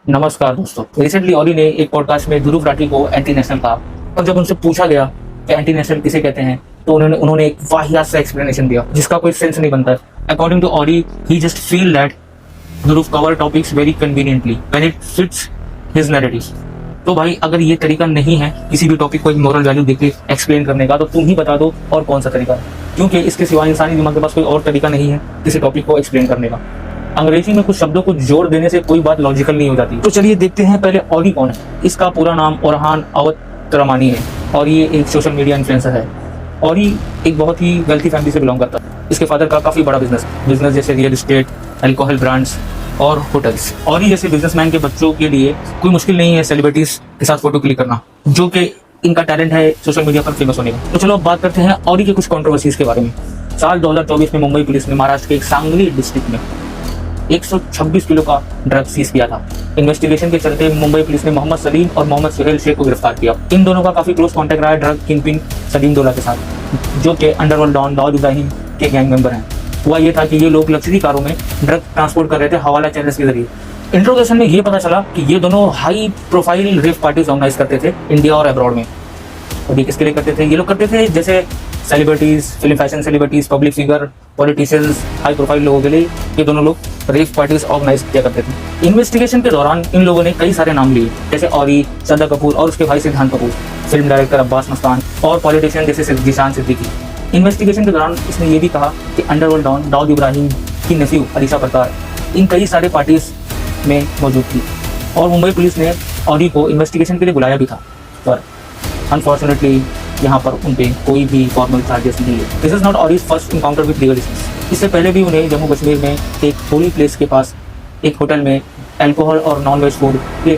नमस्कार दोस्तों। रिसेंटली ऑरी ने एक पॉडकास्ट में ध्रुव राठी को एंटी नेशनल कहा और जब उनसे पूछा गया कि एंटी नेशनल किसे कहते हैं तो उन्होंने एक वाहियात सा एक्सप्लेनेशन दिया जिसका कोई सेंस नहीं बनता। According to Orry, he just feel that Dhruv cover topics very conveniently when it fits his narrative. तो भाई, अगर ये तरीका नहीं है किसी भी टॉपिक को एक मोरल वैल्यू देके एक्सप्लेन करने का, तो तुम ही बता दो और कौन सा तरीका है, क्योंकि इसके सिवा इंसानी दिमाग के पास कोई और तरीका नहीं है किसी टॉपिक को एक्सप्लेन करने का। अंग्रेजी में कुछ शब्दों को जोड़ देने से कोई बात लॉजिकल नहीं हो जाती। तो चलिए देखते हैं पहले ऑरी कौन है। इसका पूरा नाम ओरहान अवतरमानी है और ये एक सोशल मीडिया इन्फ्लुएंसर है। ऑरी एक बहुत ही वेल्थी फैमिली से बिलोंग करता है। इसके फादर का काफी बड़ा बिजनेस जैसे रियल एस्टेट, अल्कोहल ब्रांड्स और होटल्स। ऑरी जैसे बिजनेसमैन के बच्चों के लिए कोई मुश्किल नहीं है सेलिब्रिटीज के साथ फोटो क्लिक करना, जो कि इनका टैलेंट है सोशल मीडिया पर फेमस होने का। तो चलो अब बात करते हैं ऑरी के कुछ कंट्रोवर्सीज के बारे में। साल 2024 में मुंबई पुलिस ने महाराष्ट्र के एक सांगली डिस्ट्रिक्ट में 126 किलो का ड्रग सीज किया था। इन्वेस्टिगेशन के चलते मुंबई पुलिस ने मोहम्मद सलीम और मोहम्मद सुहेल शेख को गिरफ्तार किया। इन दोनों का काफी क्लोज कॉन्टेक्ट रहा है ड्रग किंगपिन सलीम डोला के साथ, जो कि अंडरवर्ल्ड डॉन दाऊद इब्राहिम के गैंग मेंबर हैं। हुआ ये था कि ये लोग लग्जरी कारों में ड्रग ट्रांसपोर्ट कर रहे थे हवाला चैनल्स के जरिए। इंट्रोगेशन में ये पता चला कि ये दोनों हाई प्रोफाइल रेव पार्टीज ऑर्गेनाइज करते थे इंडिया और अब्रॉड में। और ये किसके लिए करते थे? ये लोग करते थे जैसे celebrities, film fashion celebrities, public figure, politicians, high profile लोगों के लिए ये दोनों लोग रेव पार्टीज ऑर्गेनाइज किया करते थे। इन्वेस्टिगेशन के दौरान इन लोगों ने कई सारे नाम लिए, जैसे ऑरी, श्रद्धा कपूर और उसके भाई सिद्धांत कपूर, फिल्म डायरेक्टर अब्बास मस्तान और पॉलिटिशियन जैसे जिशान सिद्दीकी। इन्वेस्टिगेशन के दौरान इसने ये भी कहा कि अंडरवर्ल्ड डॉन दाऊद इब्राहिम की नेफ्यू अलीशा परतार इन कई सारे पार्टीज में मौजूद थी और मुंबई पुलिस ने ऑरी को इन्वेस्टिगेशन के लिए बुलाया भी था, पर अनफॉर्चुनेटली यहाँ पर उन पे कोई भी फॉर्मल चार्जेस नहीं है। This is not ours first encounter with legal issues. इससे पहले भी उन्हें जम्मू कश्मीर में एक होली प्लेस के पास एक होटल में अल्कोहल और नॉन वेज फूड के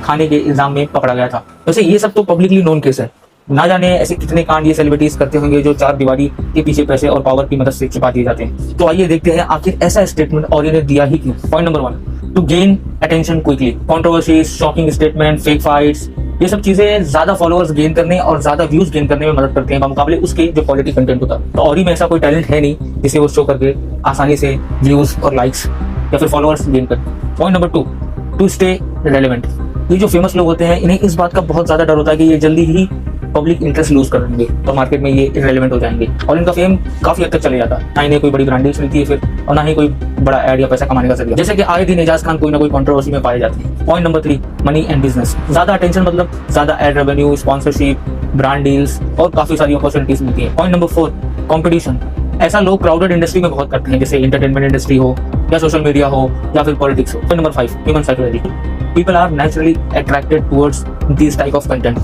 खाने के इल्जाम में पकड़ा गया था। वैसे ये सब तो पब्लिकली नोन केस है, ना जाने ऐसे कितने कांड ये सेलिब्रिटीज करते होंगे जो चार दीवारी के पीछे पैसे और पावर की मदद से छिपा दिए जाते हैं। तो आइए देखते हैं आखिर ऐसा स्टेटमेंट ऑरी ने दिया ही क्यों। Point number 1, to gain attention quickly. Controversies, shocking statement, fake fights, ये सब चीजें ज्यादा फॉलोअर्स गेन करने और ज्यादा व्यूज गेन करने में मदद करते हैं मुकाबले उसके जो क्वालिटी कंटेंट होता है। तो ऑरी में ऐसा कोई टैलेंट है नहीं जिसे वो शो करके आसानी से व्यूज और लाइक्स या फिर फॉलोअर्स गेन कर। Point number 2, to stay relevant. ये जो फेमस लोग होते हैं इन्हें इस बात का बहुत ज्यादा डर होता है कि ये जल्दी ही पब्लिक इंटरेस्ट लूज कर देंगे तो मार्केट में ये इररेलेवेंट हो जाएंगे और इनका फेम काफी हद तक चले जाता है। ना इन्हें कोई बड़ी ब्रांडिंग मिलती है फिर, और ना ही कोई बड़ा एड या पैसा कमाने का जरिया, जैसे कि आए दिन एजाज खान कोई ना कोई कंट्रोवर्सी में पाए जाते हैं। Point number 3, money and business. ज्यादा अटेंशन मतलब ज्यादा ad revenue, sponsorship, brand deals और काफी सारी अपॉर्चुनिटीज मिलती है। Point number 4, competition. ऐसा लोग क्राउडेड इंडस्ट्री में बहुत करते हैं, जैसे एंटरटेनमेंट इंडस्ट्री हो या सोशल मीडिया हो या फिर पॉलिटिक्स हो। Point number 5, human psychology. People are naturally attracted towards this type of content.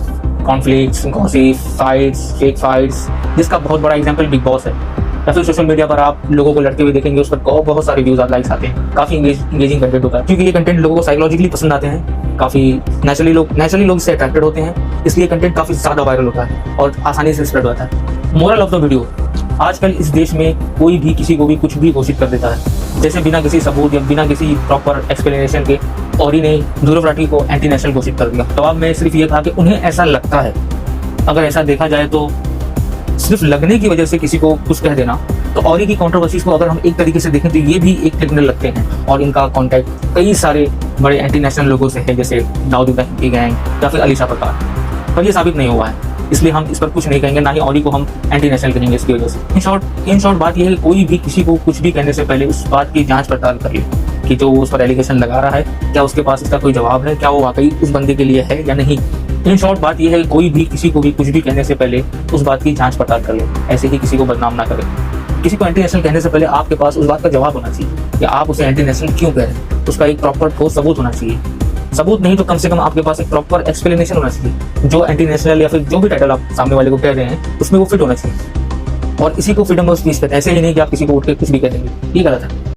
Conflicts, gossip, fights, fake fights, जिसका बहुत बड़ा एग्जांपल बिग बॉस है। या फिर सोशल मीडिया पर आप लोगों को लड़ते हुए देखेंगे, उस पर बहुत सारे व्यूज और लाइक्स आते हैं। काफी इंगेजिंग कंटेंट होता है क्योंकि ये कंटेंट लोगों को साइकोलॉजिकली पसंद आते हैं। काफी नेचुरली लोग इससे अट्रैक्टेड होते हैं, इसलिए कंटेंट काफी ज्यादा वायरल होता है और आसानी से स्प्रेड होता है। मोरल ऑफ द वीडियो, आजकल इस देश में कोई भी किसी को भी कुछ भी घोषित कर देता है, जैसे बिना किसी सबूत या बिना किसी प्रॉपर एक्सप्लेनेशन के ऑरी ने ध्रुव राठी को एंटी नेशनल घोषित कर दिया। जवाब में सिर्फ ये था कि उन्हें ऐसा लगता है। अगर ऐसा देखा जाए तो सिर्फ लगने की वजह से किसी को कुछ कह देना, तो ऑरी की कंट्रोवर्सीज को अगर हम एक तरीके से देखें तो ये भी एक क्रिमिनल लगते हैं और इनका कॉन्टैक्ट कई सारे बड़े एंटी नेशनल लोगों से है, जैसे दाऊद इब्राहिम की गैंग या फिर अलीशा परतार। पर ये साबित नहीं हुआ है, इसलिए हम इस पर कुछ नहीं कहेंगे, ना ही ऑरी को हम एंटी नेशनल कहेंगे इसकी वजह से। इन शॉर्ट बात यह है, कोई भी किसी को कुछ भी कहने से पहले उस बात की जांच पड़ताल कर ले कि जो उस पर एलिगेशन लगा रहा है क्या उसके पास इसका कोई जवाब है, क्या वो वाकई उस बंदे के लिए है या नहीं। इन शॉर्ट बात यह है, कोई भी किसी को भी कुछ भी कहने से पहले उस बात की जांच पड़ताल कर ले, ऐसे ही किसी को बदनाम ना करे। किसी को एंटी नेशनल कहने से पहले आपके पास उस बात का जवाब होना चाहिए कि आप उसे एंटी नेशनल क्यों कह रहे हैं। उसका एक प्रॉपर ठोस सबूत होना चाहिए। सबूत नहीं तो कम से कम आपके पास एक प्रॉपर एक्सप्लेनेशन होना चाहिए। जो एंटी नेशनल या फिर जो भी टाइटल आप सामने वाले को कह रहे हैं उसमें वो फिट होना चाहिए। और इसी को फ्रीडम ऑफ स्पीच कहते हैं। ऐसे ही नहीं कि आप किसी को उठ के कुछ भी कह देंगे, ये गलत है।